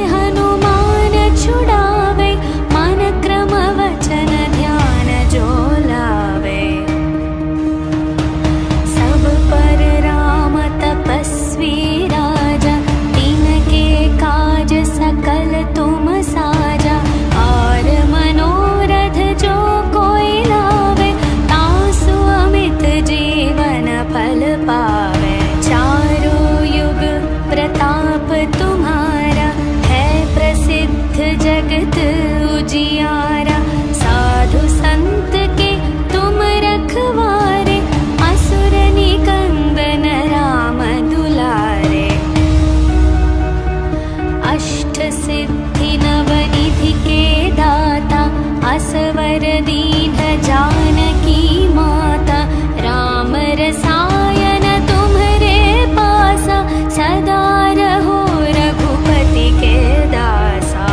हनुमान छुड़ावे, मन क्रम वचन ध्यान जो लावे। सब पर राम तपस्वी राजा, तिनके काज सकल तुम साजा। और मनोरथ जो कोई लावे, तासु अमित जीवन फल पावे। चारों युग प्रताप तुम्हारा, है प्रसिद्ध जगत उजियारा। साधु संत के तुम रखवारे, असुर निकंदन राम दुलारे। अष्ट सिद्धि नवनिधि के दाता, असवर दीन जानकी माता। राम रसायन तुम्हरे पासा, सदा रहो रघुपति के दासा।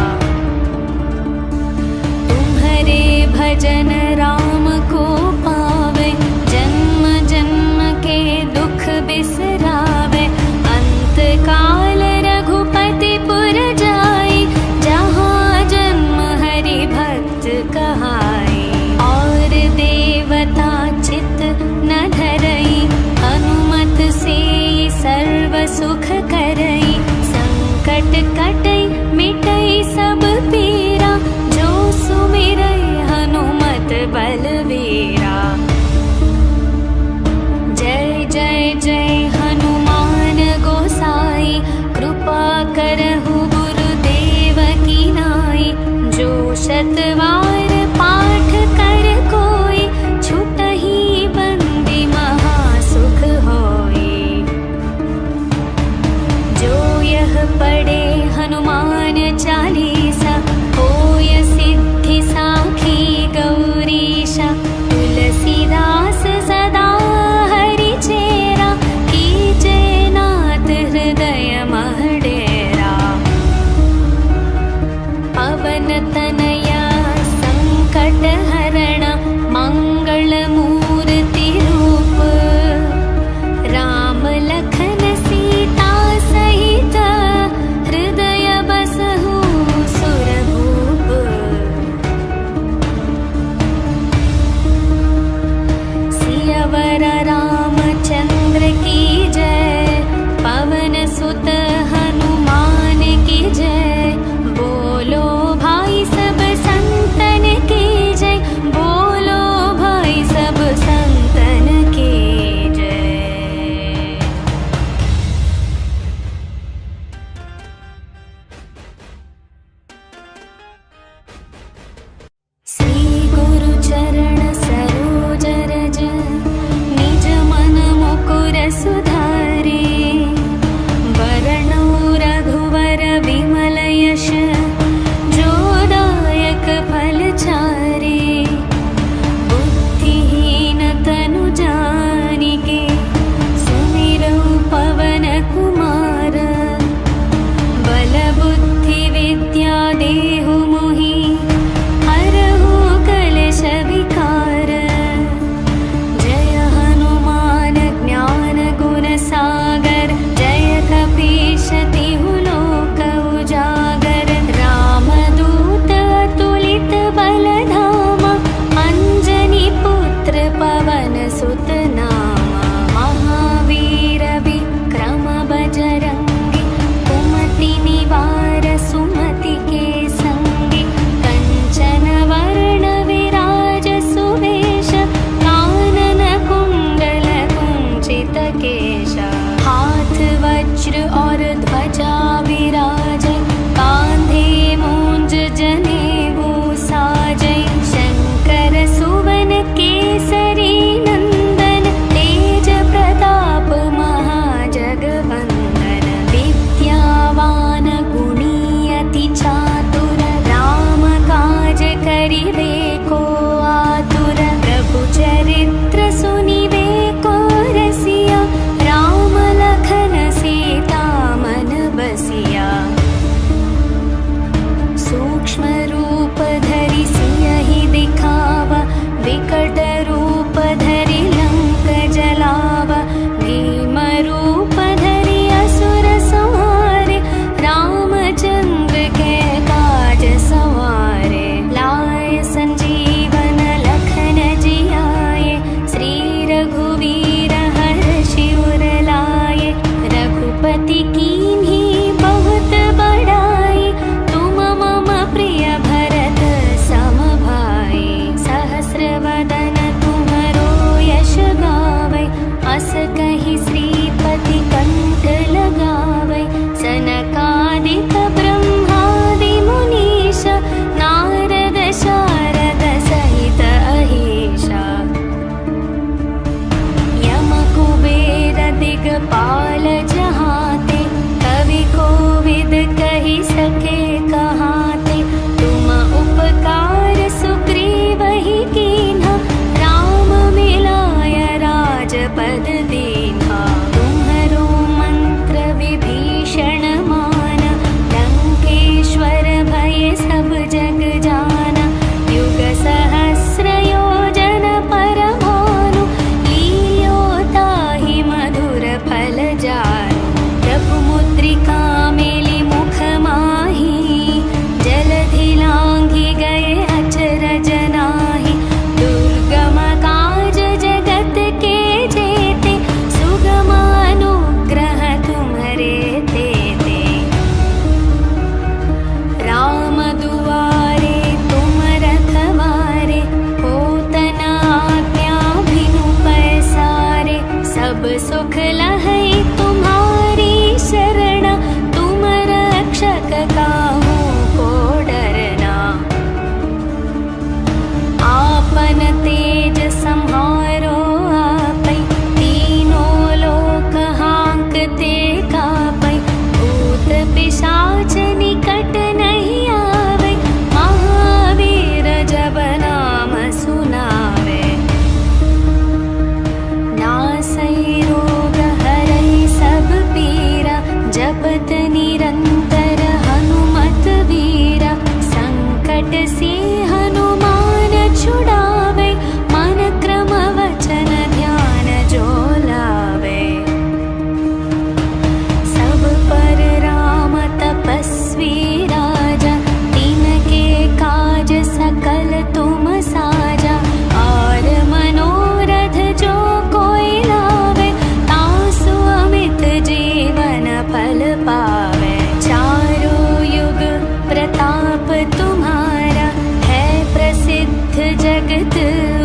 प्रताप तुम्हारा, है प्रसिद्ध जगत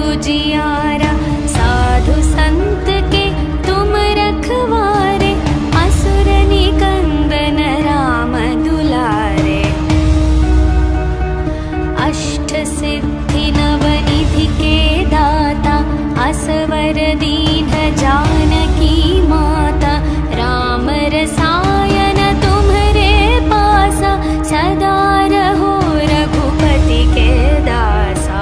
उजियारा। साधु संत के तुम रखवारे, असुर निकंदन राम दुलारे। अष्ट सिद्धि नवनिधि के दाता, असवर दीन जानकी माता। राम रसायन तुम्हरे पासा, सदा रहो रघुपति के दासा।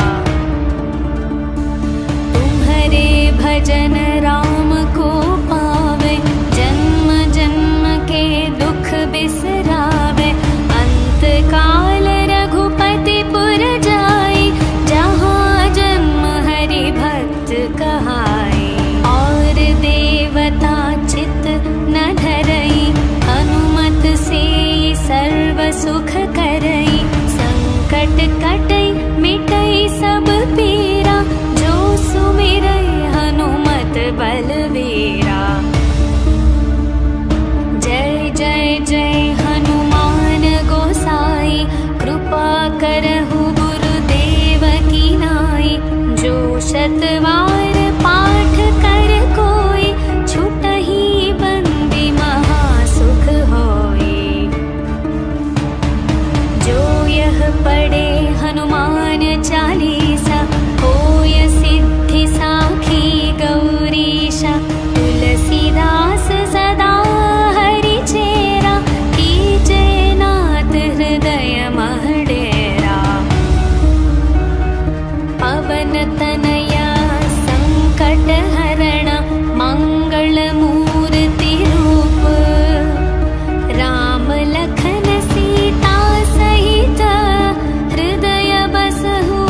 तुम्हरे भजन राम को पावे, जन्म जन्म के दुख बिसरावे। अंत काल रघुपति पुर जाई, जहाँ जन्म हरि भक्त कहाई। और देवता चित न धरई, हनुमत से सर्व सुख करई। संकट कटई मिटई सब पीरा, जो सुमिरई हनुमत बलवीरा। जय जय जय हनुमान गोसाई, कृपा करहु गुरुदेव की नाई। जो शतवार पाठ कर कोई, छुटहि बंदी महासुख होई। जो यह पढ़े हनुमान चालीसा, होय सिद्धि साखी गौरीशा। तुलसीदास सदा हरि चेरा, कीजे नाथ हृदय मह डेरा। पवन तनया संकट हरण, मंगल मूर्ति रूप। राम लखन सीता सहित, हृदय बसहु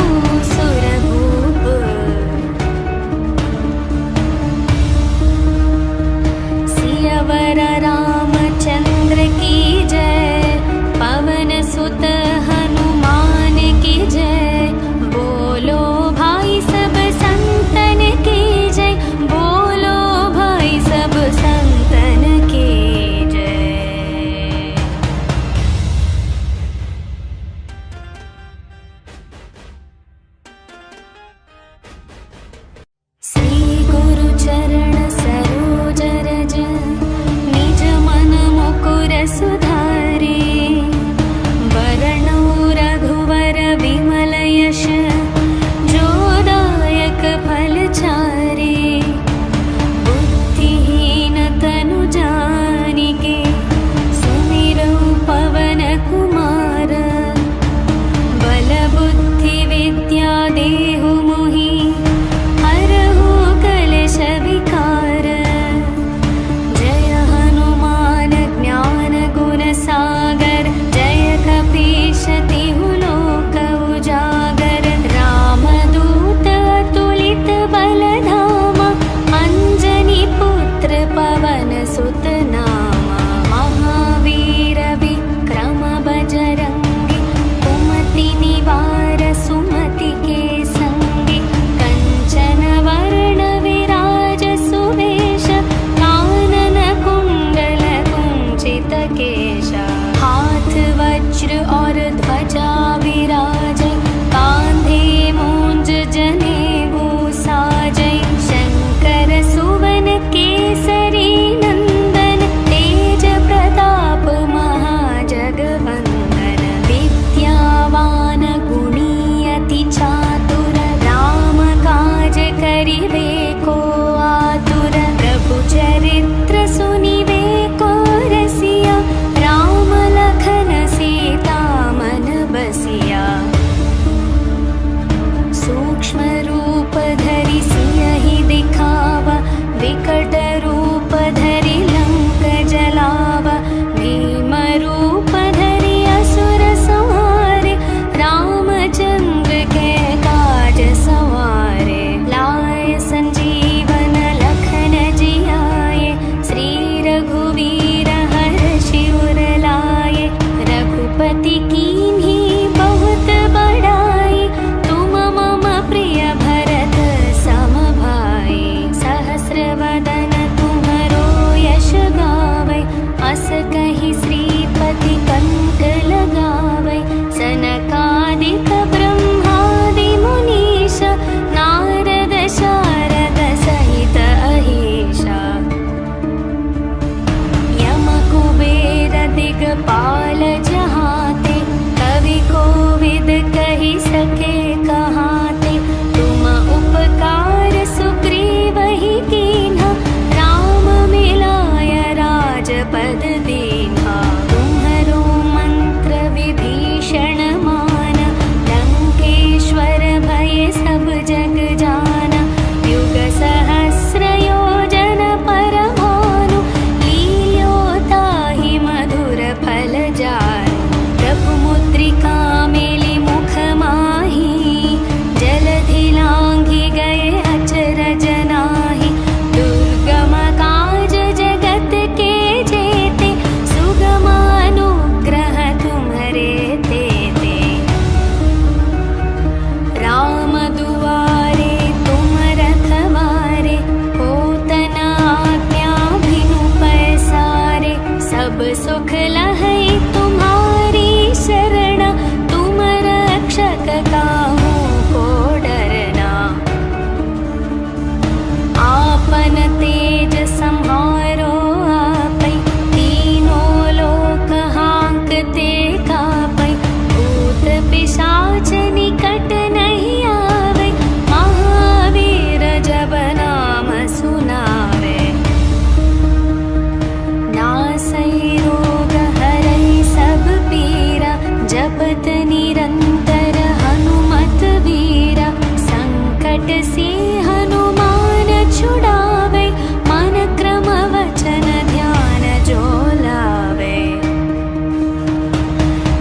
से हनुमान छुड़ावे, मन क्रम वचन ध्यान जो लावे।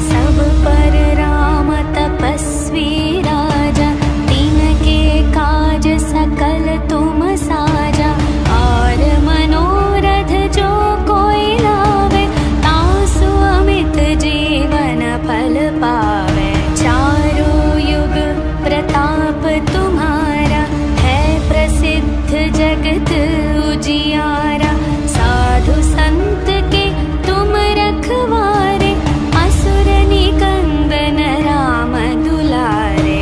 सब पर राम तपस्वी राजा, तिनके काज सकल तुम साजा। और मनोरथ जो कोई लावे, तासु अमित जीवन फल पावे। चारों युग प्रताप तुम्हारा, है प्रसिद्ध जगत उजियारा। साधु संत के तुम रखवारे, असुर निकंदन राम दुलारे।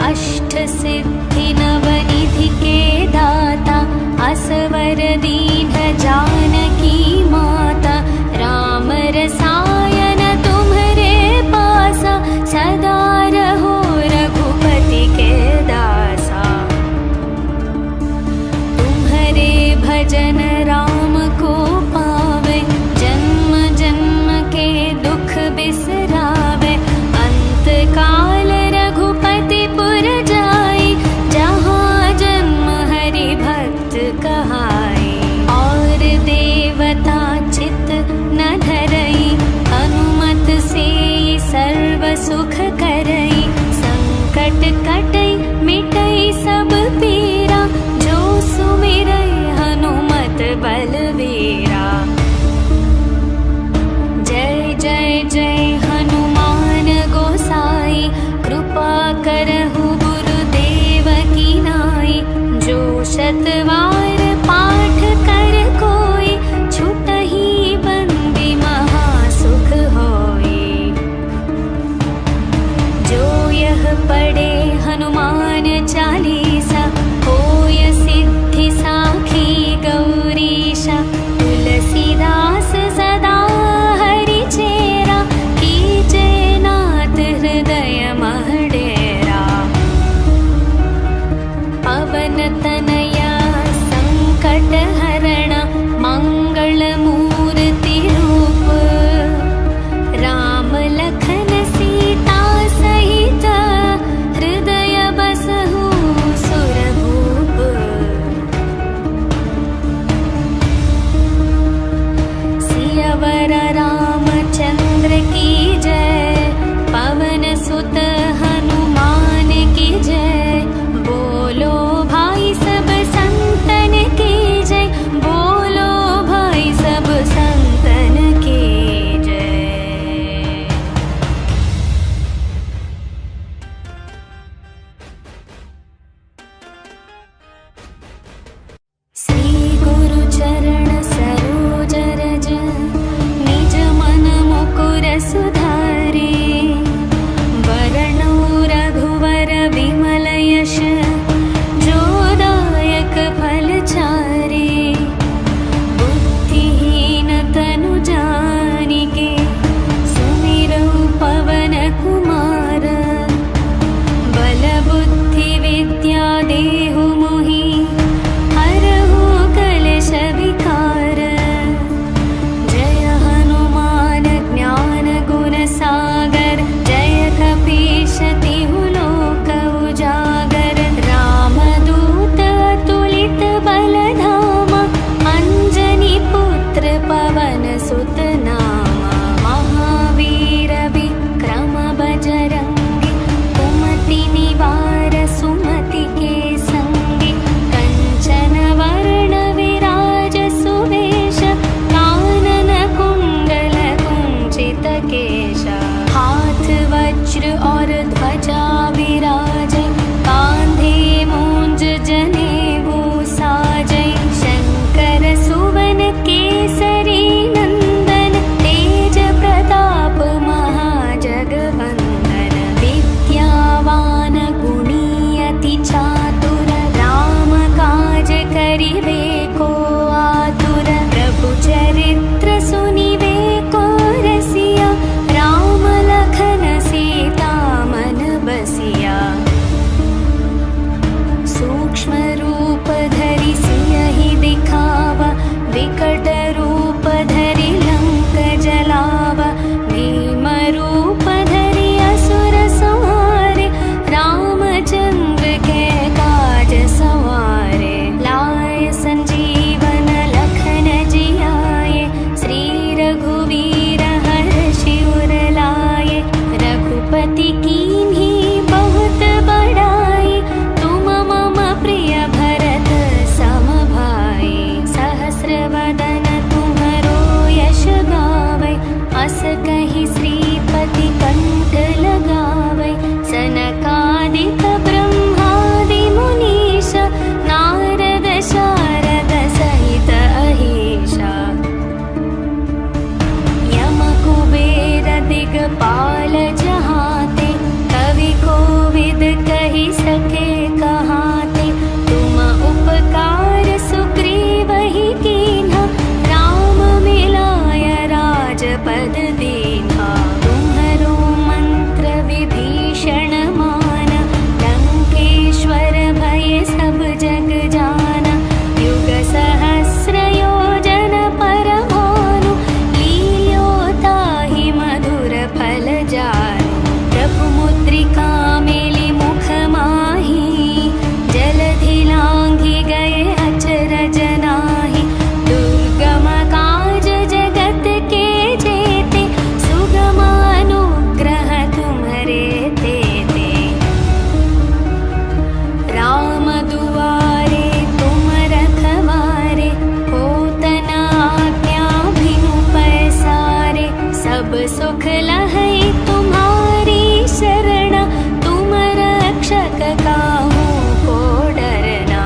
अष्ट सिद्धि नवनिधि के दाता, असवर दीन जानकी माता। राम रसायन तुम्हरे पासा, सदा रहो रघुपति के दासा। तुम्हरे भजन राम को पावे, जन्म जन्म के दुख बिसरावे। अंत काल रघुपति पुर जाई, जहाँ जन्म हरि भक्त कहाई। और देवता चित न धरई, हनुमत से सर्व सुख करई। संकट कटई मिटई सब पीरा, जो सुमिरई हनुमत बलवीरा। जय जय जय हनुमान गोसाई, कृपा करहु गुरुदेव की नाई। जो शतवार पाठ कर कोई, छुटहि बंदी महासुख होई। जो यह पढ़े हनुमान चालीसा, होय सिद्धि साखी गौरीशा। तुलसीदास सदा हरि चेरा, कीजे नाथ हृदय मह डेरा। पवन तनया संकट हरण, मंगल मूर्ति रूप। राम लखन सीता सहित, हृदय बसहु सुरभूप। सियावर रामचंद्र की जय, पवन सुत हनुमान की जय। बोलो भाई सब संतन की जय, बोलो भाई सब संतन की जय। श्री गुरु चरण सरोज रज, निज मन मुकुर सुधारे। वरणो रघुवर विमल यश, जो दायक फल चारे। बुद्धिहीन तनु जानिके, सुमिरौ पवन कुमार। बल बुद्धि विद्या देहु मोहि, हरहु कलेश विकार। जय हनुमान ज्ञान गुण सागर, जय कपीश तिहु लोक उजागर। रामदूत अतुलित बल धामा, अंजनी पुत्र पवन सुत नामा। महावीर विक्रम बजरंगी, कुमति निवार सुमति के संगी। कंचन वर्ण विराज सुवेश, कानन कुंडल कुंचित केश। हाथ वज्र और ध्वजा विराजै, कांधे मूंज जनेऊ साजै। शंकर सुवन केसरी नंदन, तेज प्रताप महाजगवंदन। विद्यावान गुणी अति चातुर, राम काज करिवे को आतुर। प्रभु चरित्र सुनिवे को रसिया, राम लखन सीता मन ताहि श्रीपति कंठ लगावै। सनकादिक ब्रह्मादि मुनीश नारद शारद सहित अहीशा। यम कुबेर दिगपाल जहाते कवि कोविद कहि सके कहाते। तुम उपकार सुग्रीवहि कीन्हा राम मिलाय राजपद दीन्हा। तुम्हरो मंत्र विभीषण माना लंकेश्वर भय सब जग जाना। युग सहस्र योजन पर भानु लील्यो ताहि मधुर फल जानु। प्रभु मुद्रिका मेलि मुख माहि जलधि लांघि गए अचरज नाहि। दुर्गम काज जगत के जेते सुगम अनुग्रह तुम्हरे तेते। राम दुआरे तुम रखवारे होत न आज्ञा बिनु पैसारे। सब सुख लहै तुम्हारी शरण तुम रक्षक काहू को डरना।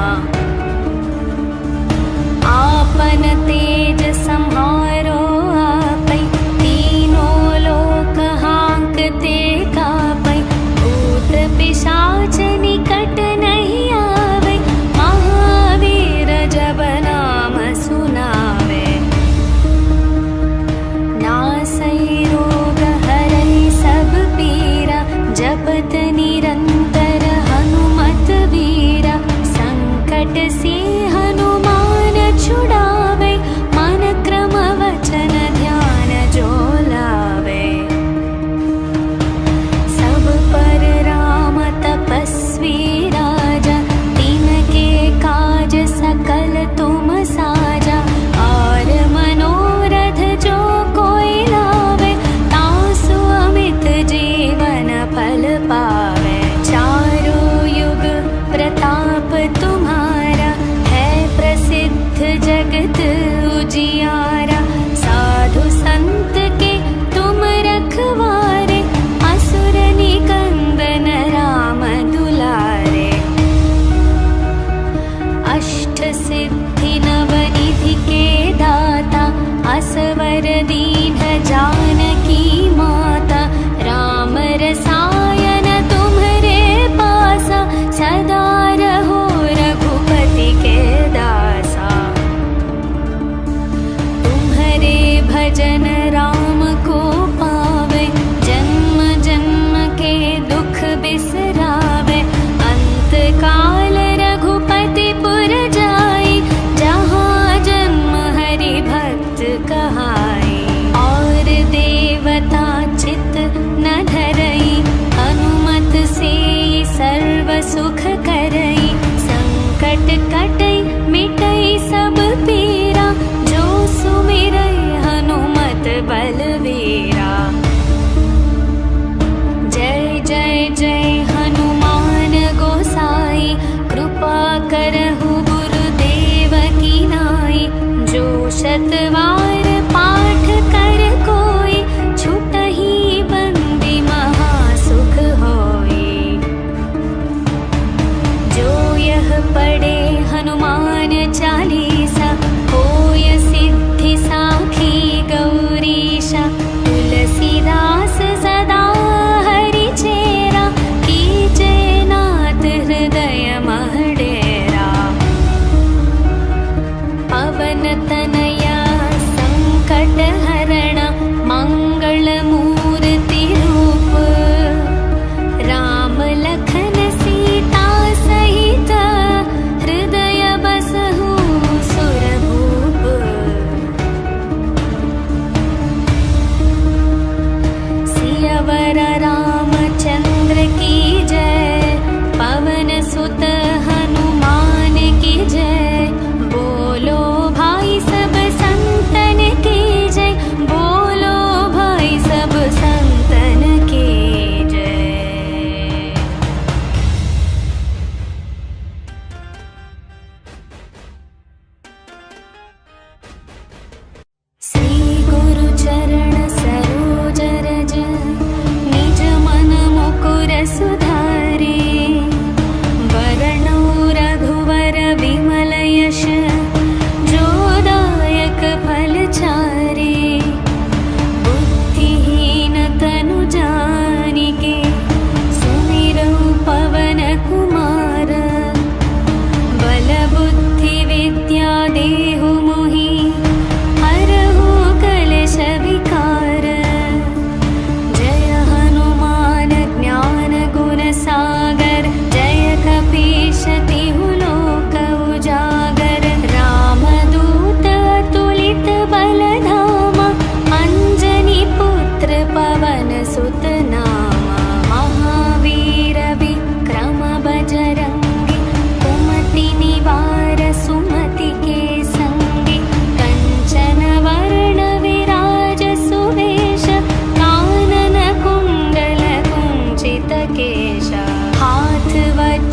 आपन तेज सम्हारो आपै तीनों लोक हांकते कापै। भूत पिशाच निकट नहीं आवे महावीर जब नाम सुनावे। नासै रोग हरै सब पीरा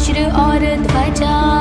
वज्र और ध्वजा।